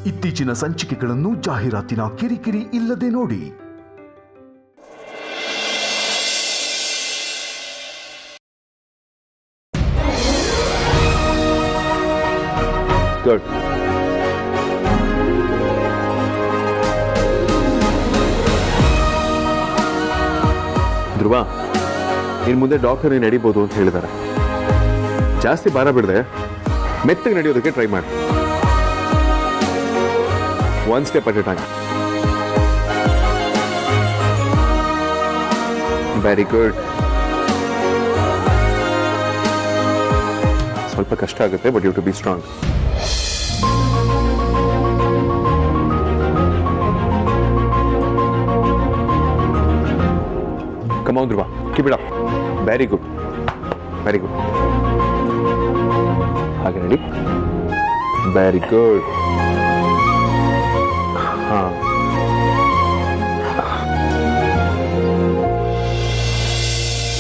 ಇತ್ತೀಚಿನ ಸಂಚಿಕೆಗಳನ್ನು ಜಾಹೀರಾತಿನ ಕಿರಿಕಿರಿ ಇಲ್ಲದೆ ನೋಡಿ. ಗುಡ್. ಧ್ರುವ, ಇನ್ನು ಮುಂದೆ ಡಾಕ್ಟರ್ ನೀನು ನಡಿಬೋದು ಅಂತ ಹೇಳಿದ್ದಾರೆ. ಜಾಸ್ತಿ ಭಾರ ಬಿಡದೆ ಮೆತ್ತಗೆ ನಡೆಯೋದಕ್ಕೆ ಟ್ರೈ ಮಾಡಿ. One step at a time. Very good. ಸ್ವಲ್ಪ ಕಷ್ಟ ಆಗುತ್ತೆ, but you to be strong. Come on, Dhruva. Keep it up. Very good. Very good. ಹಾಗೆ ready? Very good.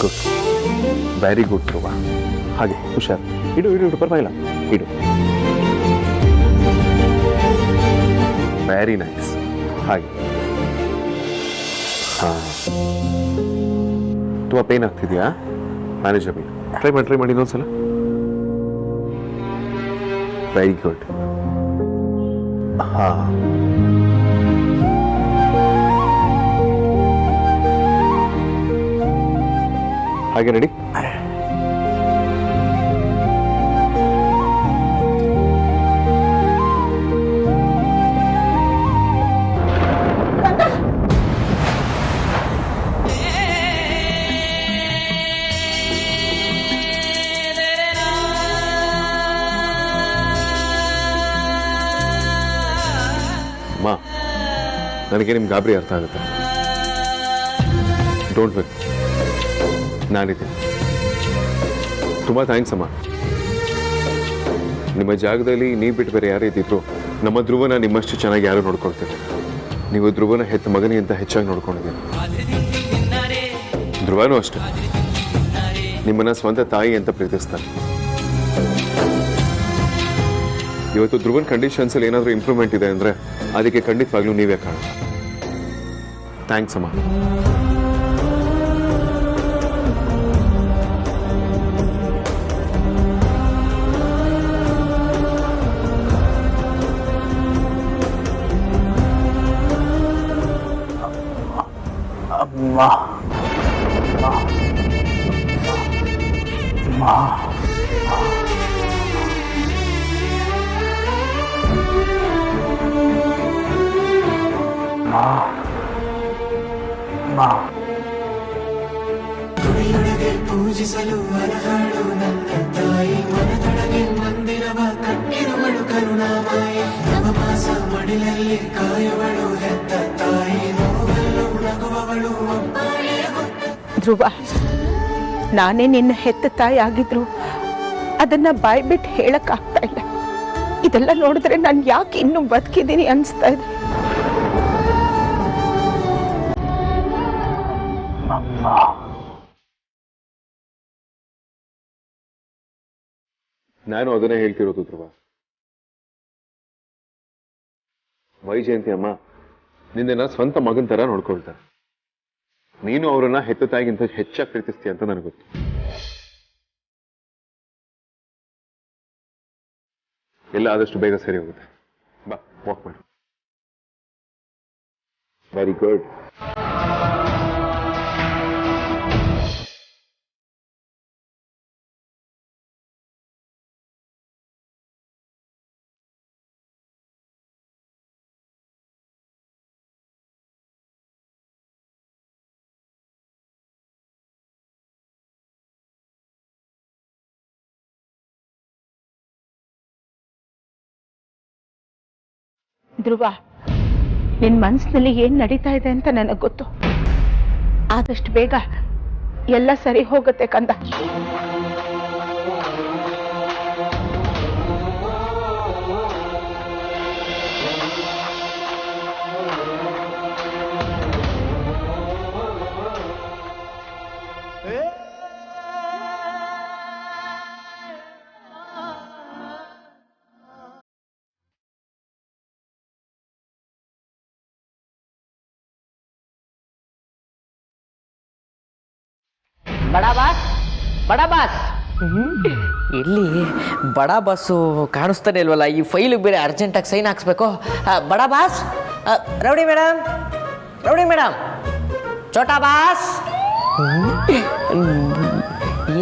Good. Very good, Dhruva. ಹಾಗೆ ಹುಷಾರ್. ಇಡು ಪರವಾಗಿಲ್ಲ. ಇಡು. Very nice. ಹಾಗೆ. ತುಂಬ ಪೇನ್ ಆಗ್ತಿದೆಯಾ? ಮ್ಯಾನೇಜಬಲ್. ಟ್ರೈ ಮಾಡಿ ಇನ್ನೊಂದ್ಸಲ. Very good. ಹಾಗೆ ರೆಡಿ? ನನಗೆ ನಿಮ್ಗೆ ಗಾಬರಿ ಅರ್ಥ ಆಗುತ್ತೆ. ಡೋಂಟ್ ವರಿ, ನಾನಿದ್ದೆ. ತುಂಬ ಥ್ಯಾಂಕ್ಸ್ ಅಮ್ಮ. ನಿಮ್ಮ ಜಾಗದಲ್ಲಿ ನೀವು ಬಿಟ್ಟು ಬೇರೆ ಯಾರು ಇದ್ದಿದ್ರು ನಮ್ಮ ಧ್ರುವನ ನಿಮ್ಮಷ್ಟು ಚೆನ್ನಾಗಿ ಯಾರು ನೋಡ್ಕೊಳ್ತೀರಿ. ನೀವು ಧ್ರುವನ ಹೆತ್ತ ಮಗನಿಗಿಂತ ಹೆಚ್ಚಾಗಿ ನೋಡ್ಕೊಂಡಿದ್ದೀರಿ. ಧ್ರುವನೂ ಅಷ್ಟೇ ನಿಮ್ಮನ್ನ ಸ್ವಂತ ತಾಯಿ ಅಂತ ಪ್ರೀತಿಸ್ತಾರೆ. ಇವತ್ತು ಧ್ರುವನ್ ಕಂಡೀಷನ್ಸಲ್ಲಿ ಏನಾದರೂ ಇಂಪ್ರೂವ್ಮೆಂಟ್ ಇದೆ ಅಂದರೆ ಅದಕ್ಕೆ ಖಂಡಿತವಾಗ್ಲೂ ನೀವೇ ಕಾರಣ. ಥ್ಯಾಂಕ್ಸ್ ಅಮ್ಮ. ಅಮ್ಮ ತುಡಿಯೊಳಗೆ ಪೂಜಿಸಲು ಅರಹಾಳು ನನ್ನ ತಾಯಿ, ಮನದೊಳಗೆ ಮಂದಿರವ ಕಟ್ಟಿರುವಳು ಕರುಣಾಮಾಯಿ, ನವಮಾಸ ಮಡಿಲಲ್ಲಿ ಕಾಯುವಳು ಹೆತ್ತ ತಾಯಿ, ನೋವಲ್ಲೂ ನಗುವವಳು ಒಬ್ಬಳೇ. ಧ್ರುವ, ನಾನೇ ನಿನ್ನ ಹೆತ್ತ ತಾಯಿ ಆಗಿದ್ರು ಅದನ್ನ ಬಾಯ್ಬಿಟ್ಟು ಹೇಳಕ್ಕಾಗ್ತಾ ಇಲ್ಲ. ಇದೆಲ್ಲ ನೋಡಿದ್ರೆ ನಾನು ಯಾಕೆ ಇನ್ನೂ ಬದುಕಿದ್ದೀನಿ ಅನಿಸ್ತಾ ಇದೆ. ನಾನು ಅದನ್ನೇ ಹೇಳ್ತಿರೋದು ಧ್ರುವ. ವೈಜಯಂತಿ ಅಮ್ಮ ನಿನ್ನ ಸ್ವಂತ ಮಗನ ತರ ನೋಡ್ಕೊಳ್ತಾರೆ. ನೀನು ಅವರನ್ನ ಹೆತ್ತ ತಾಯಿಗಿಂತ ಹೆಚ್ಚಾಗಿ ಪ್ರೀತಿಸ್ತೀಯ ಅಂತ ನನಗೆ ಗೊತ್ತು. ಎಲ್ಲ ಆದಷ್ಟು ಬೇಗ ಸರಿ ಹೋಗುತ್ತೆ. ಬಾ, ವಾಕ್ ಮಾಡಿ. Very good. ಧ್ರುವ, ನಿನ್ ಮನಸ್ಸಿನಲ್ಲಿ ಏನ್ ನಡೀತಾ ಇದೆ ಅಂತ ನನಗೆ ಗೊತ್ತು. ಆದಷ್ಟು ಬೇಗ ಎಲ್ಲ ಸರಿ ಹೋಗುತ್ತೆ ಕಂದ. ಬಡ ಬಾಸ್ ಎಲ್ಲಿ ಬಡ ಬಾಸು ಕಾಣಿಸ್ತಾನೆ ಇಲ್ವಲ್ಲ? ಈ ಫೈಲಿಗೆ ಬೇರೆ ಅರ್ಜೆಂಟಾಗಿ ಸೈನ್ ಹಾಕ್ಸ್ಬೇಕು. ಬಡ ಬಾಸ್, ರೌಡಿ ಮೇಡಮ್, ಚೋಟಾ ಬಾಸ್.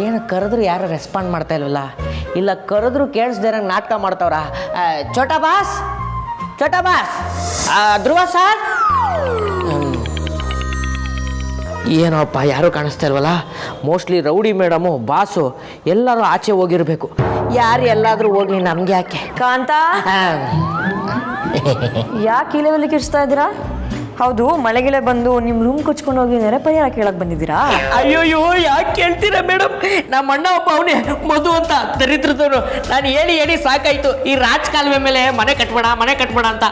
ಏನು ಕರೆದ್ರು ಯಾರು ರೆಸ್ಪಾಂಡ್ ಮಾಡ್ತಾ ಇಲ್ವಲ್ಲ? ಇಲ್ಲ ಕರೆದ್ರು ಕೇಳಿಸ್ದೇರಂಗೆ ನಾಟಕ ಮಾಡ್ತಾವ್ರ. ಚೋಟಾ ಬಾಸ್, ಧ್ರುವ ಸರ್. ಏನೋಪ್ಪ ಯಾರೂ ಕಾಣಿಸ್ತಾ ಇಲ್ವಲ್ಲ? ಮೋಸ್ಟ್ಲಿ ರೌಡಿ ಮೇಡಮು ಬಾಸು ಎಲ್ಲರೂ ಆಚೆ ಹೋಗಿರ್ಬೇಕು. ಯಾರು ಎಲ್ಲಾದರೂ ಹೋಗ್ಲಿ, ನಮ್ಗೆ ಯಾಕೆ? ಕಾಂತ, ಯಾಕೆ ಈ ಲೆವೆಲ್ ಕಿರ್ಸ್ತಾ ಇದ್ದೀರಾ? ಹೌದು, ಮಳೆಗಿಳೆ ಬಂದು ನಿಮ್ಮ ರೂಮ್ ಕೊಚ್ಕೊಂಡು ಹೋಗಿ ನೆರೆ ಪರಿಹಾರ ಕೇಳಕ್ ಬಂದಿದ್ದೀರಾ? ಅಯ್ಯೋಯ್ಯೋ, ಯಾಕೆ ಕೇಳ್ತೀರಾ ಮೇಡಮ್? ನಮ್ಮ ಅಣ್ಣ ಒಬ್ಬ ಅವನೇ ಮಧು ಅಂತ ದರಿದ್ರದವನು. ನಾನು ಹೇಳಿ ಸಾಕಾಯ್ತು. ಈ ರಾಜಕಾಲುವೆ ಮೇಲೆ ಮನೆ ಕಟ್ಬೇಡ ಅಂತ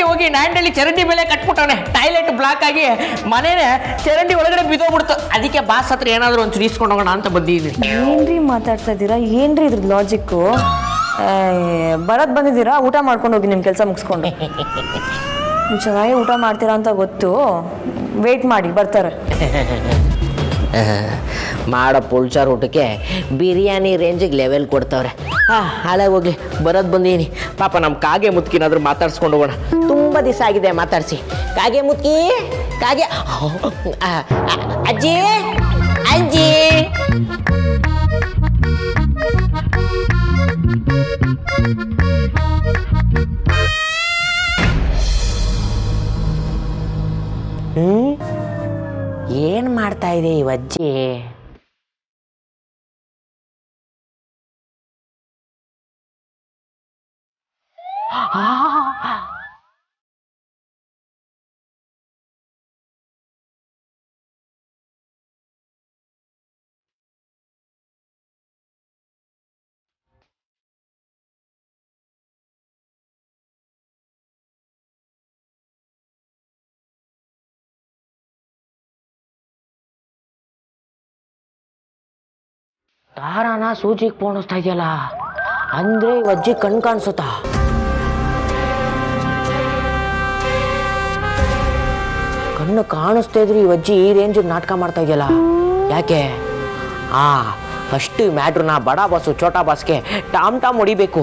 ಹೋಗಿ ನ್ಯಾಂಡಲ್ಲಿ ಚರಂಡಿ ಮೇಲೆ ಕಟ್ಬಿಟ್ಟವನೆ. ಟಾಯ್ಲೆಟ್ ಬ್ಲಾಕ್ ಆಗಿ ಮನೇನೆ ಚರಂಡಿ ಒಳಗಡೆ ಬಿದ್ದೋಗ್ಬಿಡ್ತು. ಅದಕ್ಕೆ ಬಾಸ್ ಹತ್ರ ಏನಾದರೂ ಒಂಚೂರು ಈಸ್ಕೊಂಡು ಹೋಗೋಣ ಅಂತ ಬಂದಿದ್ದೀನಿ. ಏನ್ರಿ ಮಾತಾಡ್ತಾ ಇದ್ದೀರಾ? ಏನ್ರಿ ಇದ್ರ ಲಾಜಿಕ್ಕು? ಬಂದಿದ್ದೀರಾ? ಊಟ ಮಾಡ್ಕೊಂಡು ಹೋಗಿ ನಿಮ್ಮ ಕೆಲಸ ಮುಗಿಸ್ಕೊಂಡು. ನೀವು ಚೆನ್ನಾಗಿ ಊಟ ಮಾಡ್ತೀರಾ ಅಂತ ಗೊತ್ತು. ವೇಟ್ ಮಾಡಿ, ಬರ್ತಾರೆ. ಮಾಡೋ ಪುಲ್ಚಾರ್ ಊಟಕ್ಕೆ ಬಿರಿಯಾನಿ ರೇಂಜಿಗೆ ಲೆವೆಲ್ ಕೊಡ್ತಾವ್ರೆ. ಹಾಳಾಗಿ ಹೋಗ್ಲಿ, ಬಂದೀನಿ. ಪಾಪ ನಮ್ಮ ಕಾಗೆ ಮುತ್ಕಿನಾದ್ರೂ ಮಾತಾಡ್ಸ್ಕೊಂಡು ಹೋಗೋಣ. ತುಂಬ ದಿವಸ ಆಗಿದೆ ಮಾತಾಡಿಸಿ. ಕಾಗೆ ಮುತ್ಕಿ, ಅಜ್ಜಿ. ಏನ್ ಮಾಡ್ತಾ ಇದೆ ಈ ಅಜ್ಜಿ? ತಾರಾನ ಸೂಜಿಗೆ ಪೋಣಿಸ್ತಾ ಇದೆಯಲ್ಲ, ಅಂದ್ರೆ ಈ ಅಜ್ಜಿ ಕಣ್ ಕಾಣಿಸುತ್ತಾ? ಕಣ್ಣು ಕಾಣಿಸ್ತಾ ಇದ್ರು ಈ ಅಜ್ಜಿ ಈ ರೇಂಜಿಗೆ ನಾಟಕ ಮಾಡ್ತಾ ಇದೆಯಲ್ಲ, ಯಾಕೆ? ಫಸ್ಟ್ ಮ್ಯಾಟ್ರನ್ನ ಬಡ ಬಾಸು ಚೋಟಾ ಬಾಸ್ಗೆ ಟಾಮ್ ಹೊಡಿಬೇಕು.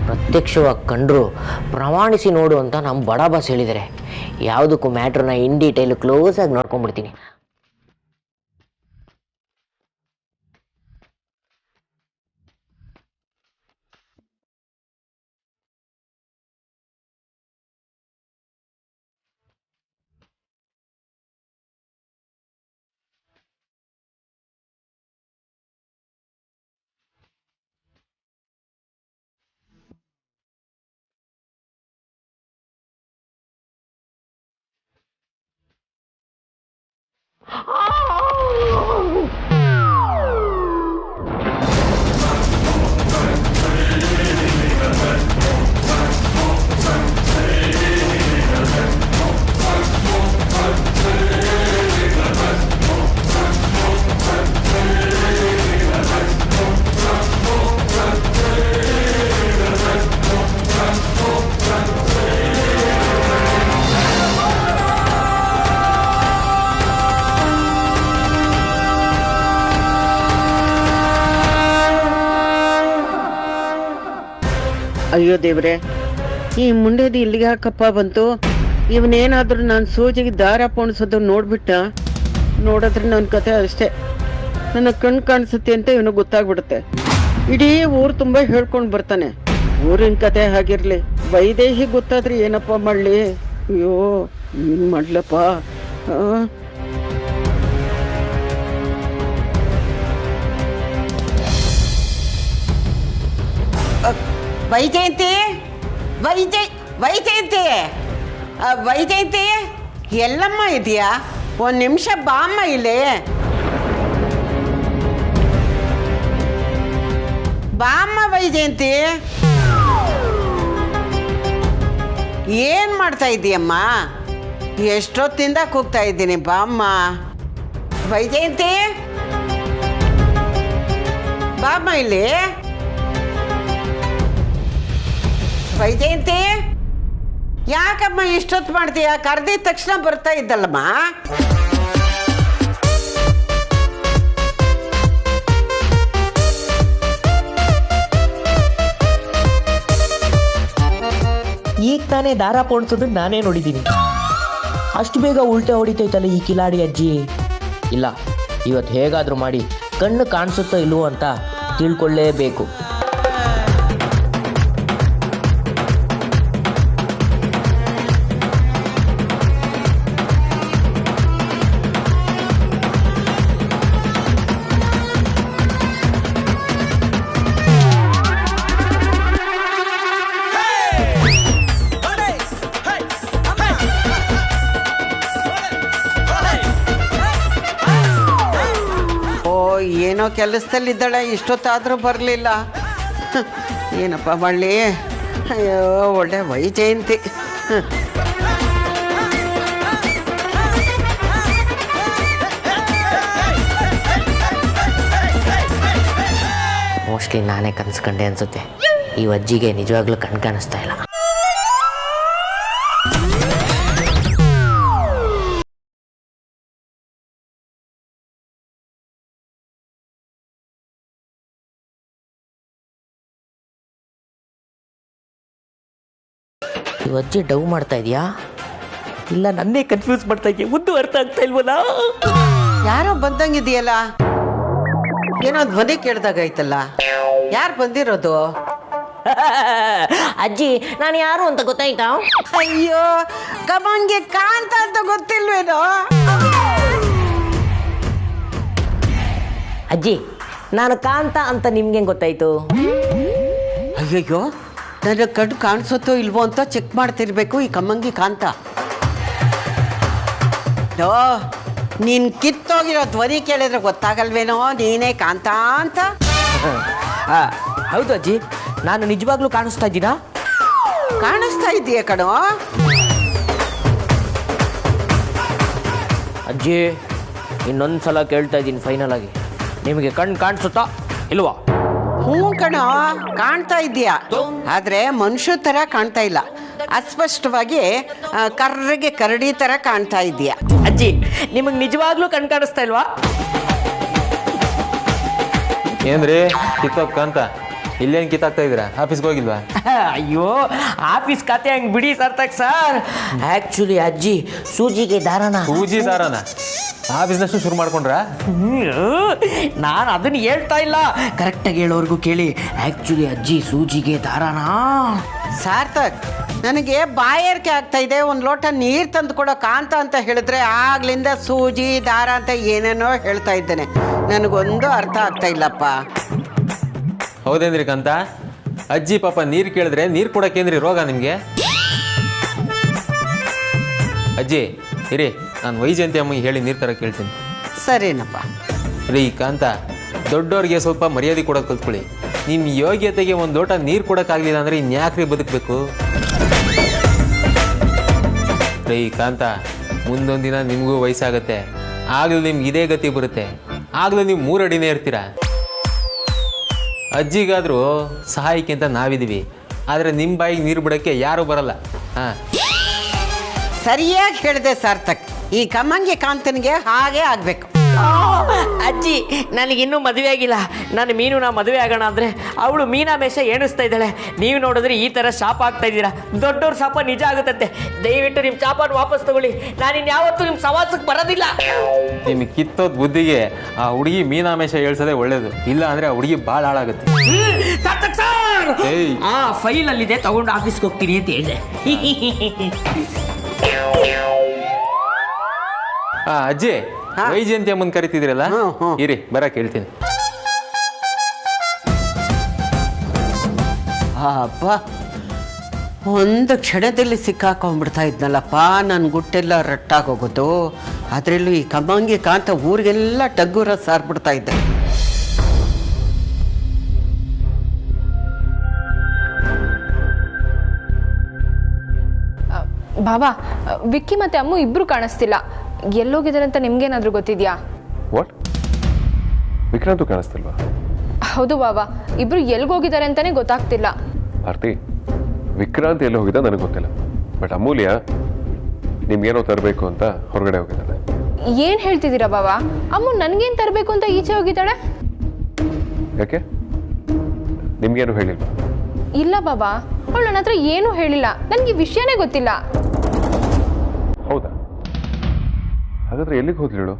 ಪ್ರತ್ಯಕ್ಷವಾಗಿ ಕಂಡ್ರು ಪ್ರಮಾಣಿಸಿ ನೋಡು ಅಂತ ನಮ್ಮ ಬಡ ಬಾಸ್ ಹೇಳಿದ್ದಾರೆ. ಯಾವುದಕ್ಕೂ ಮ್ಯಾಟ್ರನ್ನ ಇನ್ ಡೀಟೇಲ್ ಕ್ಲೋಸ್ ಆಗಿ ನೋಡ್ಕೊಂಡ್ಬಿಡ್ತೀನಿ. ಅಯ್ಯೋ ದೇವ್ರೆ, ಈ ಮುಂಡೆದು ಇಲ್ಲಿಗೆ ಹಾಕಪ್ಪ ಬಂತು. ಇವನೇನಾದ್ರೂ ನಾನು ಸೂಜಿಗೆ ದಾರ ಪೋಣಿಸೋದು ನೋಡ್ಬಿಟ್ಟ, ನೋಡಿದ್ರೆ ನನ್ನ ಕತೆ ಅಷ್ಟೇ. ನನ್ನ ಕಣ್ ಕಾಣಿಸುತ್ತೆ ಅಂತ ಇವನು ಗೊತ್ತಾಗ್ಬಿಡುತ್ತೆ. ಇಡೀ ಊರು ತುಂಬ ಹೇಳ್ಕೊಂಡು ಬರ್ತಾನೆ. ಊರಿನ ಕತೆ ಹಾಗಿರ್ಲಿ, ವೈದೇಹಿ ಗೊತ್ತಾದ್ರೆ ಏನಪ್ಪ ಮಾಡ್ಲಿ? ಅಯ್ಯೋ ಏನ್ ಮಾಡ್ಲಪ್ಪ? ವೈಜಯಂತಿ, ವೈಜಯಂತಿ ಎಲ್ಲಮ್ಮ ಇದೆಯಾ? ಒಂದು ನಿಮಿಷ ಬಾಮ್ಮ ಇಲ್ಲಿ. ಬಾಮ್ಮ ವೈಜಯಂತಿ, ಏನ್ ಮಾಡ್ತಾ ಇದೀಯಮ್ಮ? ಎಷ್ಟೊತ್ತಿಂದ ಕೂಗ್ತಾ ಇದ್ದೀನಿ, ಬಾಮ್ಮ. ವೈಜಯಂತಿ, ಬಾಮ್ಮ ಇಲ್ಲಿ. ವೈಜಯಂತಿ, ಯಾಕಮ್ಮ ಇಷ್ಟೊತ್ತು ಮಾಡ್ತೀಯ? ಕರೆದಿದ ತಕ್ಷಣ ಬರ್ತಾ ಇದ್ದಲ್ಲಮ್ಮ. ಈಗ ತಾನೇ ದಾರ ಪೋಣಿಸೋದನ್ನ ನಾನೇ ನೋಡಿದ್ದೀನಿ. ಅಷ್ಟು ಬೇಗ ಉಲ್ಟೆ ಹೊಡಿತೈತಲ್ಲ ಈ ಕಿಲಾಡಿ ಅಜ್ಜಿ. ಇಲ್ಲ, ಇವತ್ತು ಹೇಗಾದರೂ ಮಾಡಿ ಕಣ್ಣು ಕಾಣಿಸುತ್ತೋ ಇಲ್ವೋ ಅಂತ ತಿಳ್ಕೊಳ್ಳೇಬೇಕು. ಏನೋ ಕೆಲಸದಲ್ಲಿದ್ದಾಳೆ, ಇಷ್ಟೊತ್ತಾದರೂ ಬರಲಿಲ್ಲ. ಏನಪ್ಪ ಮಳ್ಳಿ, ಅಯ್ಯೋ ಒಳ್ಳೆ ವೈಜಯಂತಿ. ಮೋಸ್ಟ್ಲಿ ನಾನೇ ಕನ್ಸ್ಕೊಂಡೆ ಅನ್ಸುತ್ತೆ. ಈ ಅಜ್ಜಿಗೆ ನಿಜವಾಗ್ಲೂ ಕಣ್ ಕಾಣಿಸ್ತಾ ಇಲ್ಲ. ಈ ಅಜ್ಜಿ ಡವ್ ಮಾಡ್ತಾ ಇದೆಯಾ ಇಲ್ಲ ನನ್ನೇ ಕನ್ಫ್ಯೂಸ್ ಮಾಡ್ತಾ ಇದೆಯಾ? ಒಂದು ಅರ್ಥ ಆಗ್ತಾ ಇಲ್ವಲ್ಲ. ಯಾರೋ ಬಂದಂಗಿದೆಯಲ್ಲ, ಏನೋ ಧ್ವನಿ ಕೇಳ್ದಾಗೈತಲ್ಲ. ಯಾರು ಬಂದಿರೋದು? ಅಜ್ಜಿ, ನಾನು ಯಾರು ಅಂತ ಗೊತ್ತಾಯ್ತಾ? ಅಯ್ಯೋ, ಕಮಂಗೆ ಕಾಂತ ಅಂತ ಗೊತ್ತಿಲ್ವೇನೋ? ಅಜ್ಜಿ, ನಾನು ಕಾಂತ ಅಂತ ನಿಮ್ಗೆ ಗೊತ್ತಾಯ್ತು? ಅಯ್ಯಯ್ಯೋ, ನನ್ನ ಕಣ್ಣು ಕಾಣಿಸುತ್ತೋ ಇಲ್ವೋ ಅಂತ ಚೆಕ್ ಮಾಡ್ತಿರ್ಬೇಕು ಈ ಕಮ್ಮಂಗಿ ಕಾಂತ. ನೀನ್ ಕಿತ್ತೋಗಿರೋ ಧ್ವನಿ ಕೇಳಿದ್ರೆ ಗೊತ್ತಾಗಲ್ವೇನೋ ನೀನೇ ಕಾಂತ ಅಂತ? ಹೌದು ಅಜ್ಜಿ, ನಾನು ನಿಜವಾಗ್ಲೂ ಕಾಣಿಸ್ತಾ ಇದ್ದೀನಾ? ಕಾಣಿಸ್ತಾ ಇದೆಯಾ ಕಣೋ? ಅಜ್ಜಿ, ಇನ್ನೊಂದ್ಸಲ ಕೇಳ್ತಾ ಇದ್ದೀನಿ ಫೈನಲ್ ಆಗಿ, ನಿಮಗೆ ಕಣ್ಣು ಕಾಣಿಸುತ್ತಾ ಇಲ್ವಾ? ಹ್ಞೂ ಕಣೋ, ಕಾಣ್ತಾ ಇದೆಯಾ, ಆದ್ರೆ ಮನುಷ್ಯ ಥರ ಕಾಣ್ತಾ ಇಲ್ಲ. ಅಸ್ಪಷ್ಟವಾಗಿ ಕರ್ರಗೆ ಕರಡಿ ಥರ ಕಾಣ್ತಾ ಇದೆಯಾ. ಅಜ್ಜಿ, ನಿಮಗೆ ನಿಜವಾಗ್ಲೂ ಕಣ್ ಕಾಣಿಸ್ತಾ ಇಲ್ವಾ? ಏನ್ರಿ ಕಿತ್ತೋಕ್ ಅಂತ ಇಲ್ಲೇನು ಕಿತ್ತಾಕ್ತಾ ಇದ್ದೀರಾ? ಆಫೀಸ್ಗೆ ಹೋಗಿಲ್ವಾ? ಅಯ್ಯೋ, ಆಫೀಸ್ ಕತೆ ಹಂಗೆ ಬಿಡಿ ಸಾರ್ಥಕ್ ಸರ್. ಆ್ಯಕ್ಚುಲಿ ಅಜ್ಜಿ ಸೂಜಿಗೆ ದಾರನ ಆಫೀಸ್ನಷ್ಟು ಶುರು ಮಾಡ್ಕೊಂಡ್ರಾ? ನಾನು ಅದನ್ನು ಹೇಳ್ತಾ ಇಲ್ಲ, ಕರೆಕ್ಟಾಗಿ ಹೇಳೋರ್ಗೂ ಕೇಳಿ. ಆ್ಯಕ್ಚುಲಿ ಅಜ್ಜಿ ಸೂಜಿಗೆ ದಾರನ. ಸಾರ್ಥಕ್, ನನಗೆ ಬಾಯಾರಿಕೆ ಆಗ್ತಾ ಇದೆ, ಒಂದು ಲೋಟ ನೀರು ತಂದು ಕೊಡೋ ಕಾಂತ ಅಂತ ಹೇಳಿದ್ರೆ ಆಗ್ಲಿಂದ ಸೂಜಿ ದಾರ ಅಂತ ಏನೇನೋ ಹೇಳ್ತಾ ಇದ್ದೇನೆ. ನನಗೊಂದು ಅರ್ಥ ಆಗ್ತಾ ಇಲ್ಲಪ್ಪ. ಹೌದೇನ್ರಿ ಕಾಂತ? ಅಜ್ಜಿ ಪಾಪ ನೀರು ಕೇಳಿದ್ರೆ ನೀರು ಕೊಡೋಕೇನ್ರಿ ರೋಗ ನಿಮಗೆ? ಅಜ್ಜಿ ಇರಿ, ನಾನು ವೈಜಯಂತಿ ಅಮ್ಮಗೆ ಹೇಳಿ ನೀರು ತರ ಕೇಳ್ತೀನಿ. ಸರಿನಪ್ಪ. ರೀ ಕಾಂತ, ದೊಡ್ಡವ್ರಿಗೆ ಸ್ವಲ್ಪ ಮರ್ಯಾದೆ ಕೊಡೋಕೆ ಕಲ್ತ್ಕೊಳ್ಳಿ. ನಿಮ್ಮ ಯೋಗ್ಯತೆಗೆ ಒಂದು ಲೋಟ ನೀರು ಕೊಡೋಕ್ಕಾಗಲಿಲ್ಲ ಅಂದರೆ ಇನ್ಯಾಕ್ರಿ ಬದುಕಬೇಕು? ರೀ ಕಾಂತ, ಮುಂದೊಂದು ದಿನ ನಿಮಗೂ ವಯಸ್ಸಾಗತ್ತೆ, ಆಗಲೂ ನಿಮ್ಗೆ ಇದೇ ಗತಿ ಬರುತ್ತೆ. ಆಗಲೂ ನೀವು 3 ಅಡಿನೇ ಇರ್ತೀರಾ. ಅಜ್ಜಿಗಾದರೂ ಸಹಾಯಕ್ಕೆ ಅಂತ ನಾವಿದ್ದೀವಿ, ಆದರೆ ನಿಮ್ಮ ಬಾಯಿಗೆ ನೀರು ಬಿಡೋಕ್ಕೆ ಯಾರೂ ಬರಲ್ಲ. ಹಾಂ, ಸರಿಯಾಗಿ ಹೇಳಿದೆ ಸಾರ್ಥಕ್. ಈ ಕಮ್ಮಂಗಿ ಕಾಂತನಿಗೆ ಹಾಗೆ ಆಗಬೇಕು. ಅಜ್ಜಿ, ನನಗಿನ್ನೂ ಮದುವೆ ಆಗಿಲ್ಲ. ನಾನು ಮೀನುನ ಮದುವೆ ಆಗೋಣ ಅಂದರೆ ಅವಳು ಮೀನಾಮೇಷ ಎಣಿಸ್ತಾ ಇದ್ದಾಳೆ. ನೀವು ನೋಡಿದ್ರೆ ಈ ಥರ ಶಾಪ ಆಗ್ತಾ ಇದ್ದೀರಾ. ದೊಡ್ಡವ್ರ ಶಾಪ ನಿಜ ಆಗುತ್ತಂತೆ. ದಯವಿಟ್ಟು ನಿಮ್ಮ ಶಾಪನ ವಾಪಸ್ ತಗೊಳ್ಳಿ. ನಾನು ಇನ್ಯಾವತ್ತೂ ನಿಮ್ಮ ಸವಾಸಕ್ಕೆ ಬರೋದಿಲ್ಲ. ನಿಮಗೆ ಕಿತ್ತೋದ್ ಬುದ್ಧಿಗೆ ಆ ಹುಡುಗಿ ಮೀನಾಮೇಷ ಹೇಳ್ಸೋದೇ ಒಳ್ಳೇದು. ಇಲ್ಲ ಅಂದರೆ ಆ ಹುಡುಗಿ ಭಾಳ ಹಾಳಾಗುತ್ತೆ. ಆ ಫೈಲಲ್ಲಿದೆ, ತಗೊಂಡು ಆಫೀಸ್ಗೆ ಹೋಗ್ತೀನಿ ಅಂತ ಹೇಳಿದೆ. ಅಜ್ಜಿ, ವೈಜಯಂತಿ ಅಮ್ಮನ್ ಕರಿತಿದ್ರಲ್ಲ, ಇರಿ ಬರಕ್ಕೆ ಹೇಳ್ತೀನಿ. ಅಪ್ಪ, ಒಂದು ಕ್ಷಣದಲ್ಲಿ ಸಿಕ್ಕಾಕೊಂಡ್ಬಿಡ್ತಾ ಇದ್ನಲ್ಲಪ್ಪ, ನನ್ನ ಗುಟ್ಟೆಲ್ಲ ರಟ್ಟಾಗೋಗೋದು. ಅದರಲ್ಲೂ ಈ ಕಮ್ಮಂಗಿ ಕಾಂತ ಊರಿಗೆಲ್ಲ ಟಗ್ಗುರ ಸಾರ್ಬಿಡ್ತಾ ಇದ್ದೆ. ಬಾಬಾ, ವಿಕ್ಕಿ ಮತ್ತೆ ಅಮ್ಮು ಇಬ್ರು ಕಾಣಿಸ್ತಿಲ್ಲ. ಎಲ್ಲೋಗಿದ್ದಾರೆ ಅಂತ ನಿಮ್ಗೇನಾದ್ರೂ ಗೊತ್ತಿದ್ಯಾ? ವಾಟ್? ವಿಕ್ರಾಂತು ಕಾಣಿಸ್ತಿಲ್ವಾ? ಹೌದು ಬಾಬಾ, ಇಬ್ರು ಎಲ್ಗೋಗಿದ್ದಾರೆ ಅಂತಾನೆ ಗೊತ್ತಾಗ್ತಿಲ್ಲ. ಭಾರತಿ, ವಿಕ್ರಾಂತ್ ಎಲ್ಲಿ ಹೋಗಿದ್ದ ನನಗೆ ಗೊತ್ತಿಲ್ಲ. ಬಟ್ ಅಮೂಲ್ಯ ನಿಮ್ಗೇನೋ ತರಬೇಕು ಅಂತ ಹೊರಗಡೆ ಹೋಗಿದ್ದಾಳೆ. ಏನ್ ಹೇಳ್ತಿದ್ದೀರಾ ಬಾವಾ? ಅಮ್ಮ ನನ್ಗೇನ್ ತರಬೇಕು ಅಂತ ಈಚೆ ಹೋಗಿದ್ದಾಳೆ? ಯಾಕೆ ನಿಮ್ಗೇನು ಹೇಳಿಲ್ವಾ? ಇಲ್ಲ ಬಾಬಾ, ಅವಳು ನನ್ನ ಹತ್ರ ಏನೂ ಹೇಳಿಲ್ಲ. ನನ್ಗೆ ವಿಷಯನೇ ಗೊತ್ತಿಲ್ಲ. ಹೌದಾ? ಹಾಗಾದ್ರೆ ಎಲ್ಲಿಗೆ ಹೋದ್ಲಿಳು?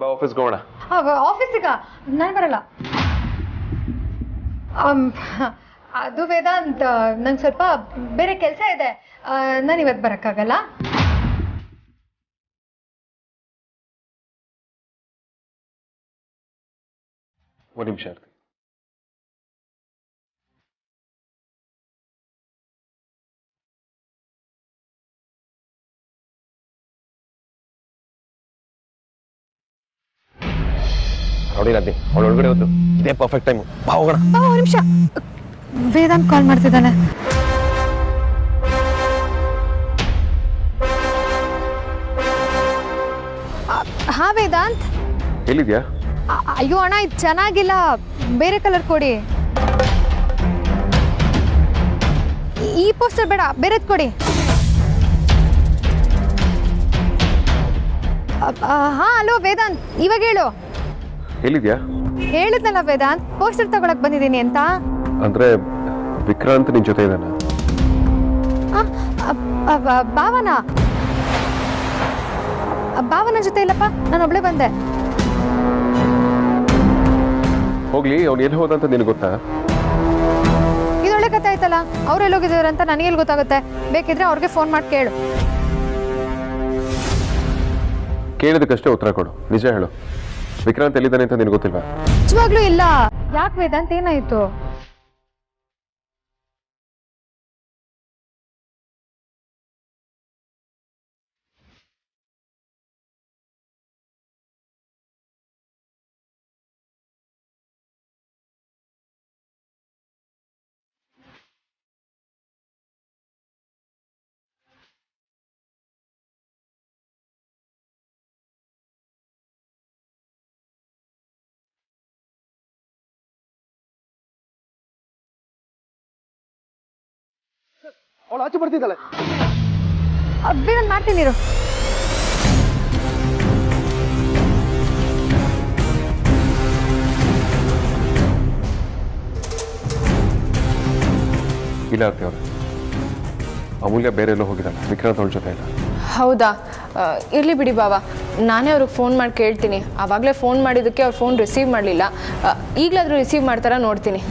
ಬಾ ಆಫೀಸ್ಗೆ ಹೋಗೋಣ. ಆಫೀಸಿಗ ನಾನು ಬರಲ್ಲ. ಅದು ವೇದಾಂತ್, ನಂಗೆ ಸ್ವಲ್ಪ ಬೇರೆ ಕೆಲಸ ಇದೆ. ನಾನು ಇವತ್ತು ಬರೋಕ್ಕಾಗಲ್ಲ. ಒಂದು ನಿಮಿಷ ಇರ್ತೀನಿ. ನೋಡಿ ನದಿ ಅವಳು ಒಳಗಡೆ ಹೋದ್ರು. ಇದೇ ಪರ್ಫೆಕ್ಟ್ ಟೈಮ್. ಬಾ ಹೋಗೋಣ. ಒಂದು ನಿಮಿಷ, ವೇದಾಂತ್ ಕಾಲ್ ಮಾಡ್ತಿದ್ದಾನೆ. ಹಾ ವೇದಾಂತ್. ಎಲ್ಲಿದ್ಯಾ? ಅಯ್ಯೋ ಅಣ್ಣ, ಇದು ಚೆನ್ನಾಗಿಲ್ಲ, ಬೇರೆ ಕಲರ್ ಕೊಡಿ. ಈ ಪೋಸ್ಟರ್ ಬೇಡ, ಬೇರೆದ್ ಕೊಡಿ. ಹಾ ಹಲೋ ವೇದಾಂತ್, ಇವಾಗ ಹೇಳು. ಎಲ್ಲಿದ್ಯಾ? ಹೇಳಿದ್ನಲ್ಲ ವೇದಾಂತ್, ಪೋಸ್ಟರ್ ತಗೊಳಕ್ ಬಂದಿದ್ದೀನಿ ಅಂತ. ಅಂದ್ರೆ ವಿಕ್ರಾಂತ್ ನಿನ್ ಜೊತೆ ಇದ್ದಾನ? ಭಾವನ ಭಾವನ ಜೊತೆ ಇಲ್ಲಪ್ಪ, ನಾನು ಒಬ್ಳೆ ಬಂದೆ. ಹೋಗ್ಲಿ, ಅವ್ನು ಎಲ್ಲಿ ಹೋದ ಅಂತ ನಿನಗೆ ಗೊತ್ತಾ? ಇದೊಳ್ಳೆ ಕಥೆ ಆಯ್ತಲ್ಲ. ಅವ್ರು ಎಲ್ಲೋಗಿದ್ದಾರೆ ಅಂತ ನನಗೆಲ್ಲಿ ಗೊತ್ತಾಗುತ್ತೆ? ಬೇಕಿದ್ರೆ ಅವ್ರಿಗೆ ಫೋನ್ ಮಾಡಿ ಕೇಳು. ಕೇಳಿದಕ್ಕಷ್ಟೇ ಉತ್ತರ ಕೊಡು. ನಿಜ ಹೇಳು, ವಿಕ್ರಾಂತ್ ಎಲ್ಲಿದ್ದಾನೆ ಅಂತ ನಿನಗೆ ಗೊತ್ತಿಲ್ವಾ? ನಿಜವಾಗ್ಲೂ ಇಲ್ಲ. ಯಾಕೆ ವೇದಾಂತ್, ಏನಾಯ್ತು? ಅವಳು ಆಚೆ ಬರ್ತಿದ್ದಾಳೆ. ಬೇರೆ ಮಾಡ್ತೀನಿ ಇರು. ಇಲ್ಲ ಆರ್ತಿ ಅವ್ರೆ, ಅಮೂಲ್ಯ ಬೇರೆ ಎಲ್ಲೋ ಹೋಗಿದ್ದಾನೆ, ವಿಕ್ರಾಂತ್ ಅವಳ ಜೊತೆ ಇಲ್ಲ. ಹೌದಾ? ಇರಲಿ ಬಿಡಿ ಬಾವಾ, ನಾನೇ ಅವ್ರಿಗೆ ಫೋನ್ ಮಾಡಿ ಕೇಳ್ತೀನಿ. ಆವಾಗಲೇ ಫೋನ್ ಮಾಡಿದ್ದಕ್ಕೆ ಅವ್ರು ಫೋನ್ ರಿಸೀವ್ ಮಾಡಲಿಲ್ಲ. ಈಗಲಾದರೂ ರಿಸೀವ್ ಮಾಡ್ತಾರಾ ನೋಡ್ತೀನಿ.